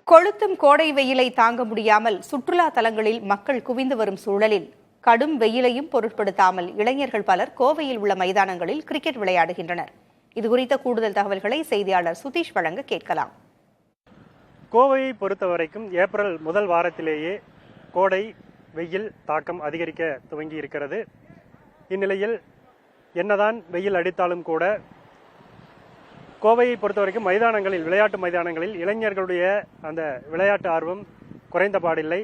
கொளுத்தும் கோடை வெயிலை தாங்க முடியாமல் சுற்றுலா தலங்களில் மக்கள் குவிந்து வரும் சூழலில் கடும் வெயிலையும் பொருட்படுத்தாமல் இளைஞர்கள் பலர் கோவையில் உள்ள மைதானங்களில் கிரிக்கெட் விளையாடுகின்றனர். இதுகுறித்த கூடுதல் தகவல்களை செய்தியாளர் சுதீஷ் வழங்க கேட்கலாம். கோவையை பொறுத்தவரைக்கும் ஏப்ரல் முதல் வாரத்திலேயே கோடை வெயில் தாக்கம் அதிகரிக்க துவங்கி இருக்கிறது. இந்நிலையில் என்னதான் வெயில் அடித்தாலும் கூட கோவையை பொறுத்தவரைக்கும் மைதானங்களில், விளையாட்டு மைதானங்களில் இளைஞர்களுடைய அந்த விளையாட்டு ஆர்வம் குறைந்த பாடில்லை.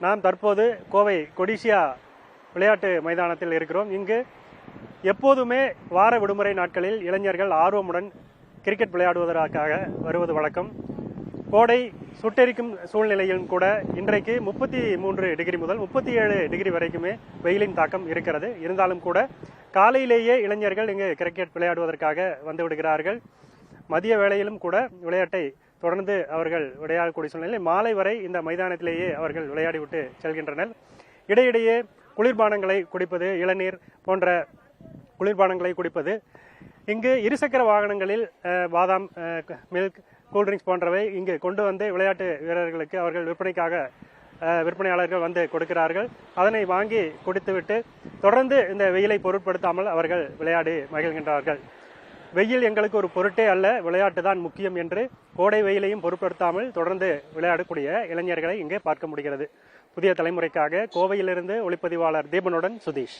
நாம் தற்போது கோவை கொடிசியா விளையாட்டு மைதானத்தில் இருக்கிறோம். இங்கு எப்போதுமே வார விடுமுறை நாட்களில் இளைஞர்கள் ஆர்வமுடன் கிரிக்கெட் விளையாடுவதற்காக வருவது வழக்கம். கோடை சுட்டெரிக்கும் சூழ்நிலையிலும் கூட இன்றைக்கு 33 டிகிரி முதல் 37 டிகிரி வரைக்குமே வெயிலின் தாக்கம் இருக்கிறது. இருந்தாலும் கூட காலையிலேயே இளைஞர்கள் இங்கு கிரிக்கெட் விளையாடுவதற்காக வந்து விடுகிறார்கள். மதிய வேளையிலும் கூட விளையாட்டை தொடர்ந்து அவர்கள் விளையாடக்கூடிய சூழ்நிலை. மாலை வரை இந்த மைதானத்திலேயே அவர்கள் விளையாடிவிட்டு செல்கின்றனர். இடையிடையே குளிர்பானங்களை குடிப்பது, இளநீர் போன்ற குளிர்பானங்களை குடிப்பது, இங்கு இருசக்கர வாகனங்களில் பாதாம், மில்க், கூல்ட்ரிங்க்ஸ் போன்றவை இங்கு கொண்டு வந்து விளையாட்டு வீரர்களுக்கு அவர்கள் விற்பனையாளர்கள் வந்து கொடுக்கிறார்கள். அதனை வாங்கி குடித்துவிட்டு தொடர்ந்து இந்த வெயிலை பொருட்படுத்தாமல் அவர்கள் விளையாடி மகிழ்கின்றார்கள். வெயில் எங்களுக்கு ஒரு பொருட்டே அல்ல, விளையாட்டு தான் முக்கியம் என்று கோடை வெயிலையும் பொருட்படுத்தாமல் தொடர்ந்து விளையாடக்கூடிய இளைஞர்களை இங்கே பார்க்க முடிகிறது. புதிய தலைமுறைக்காக கோவையிலிருந்து ஒளிப்பதிவாளர் தீபனுடன் சுதீஷ்.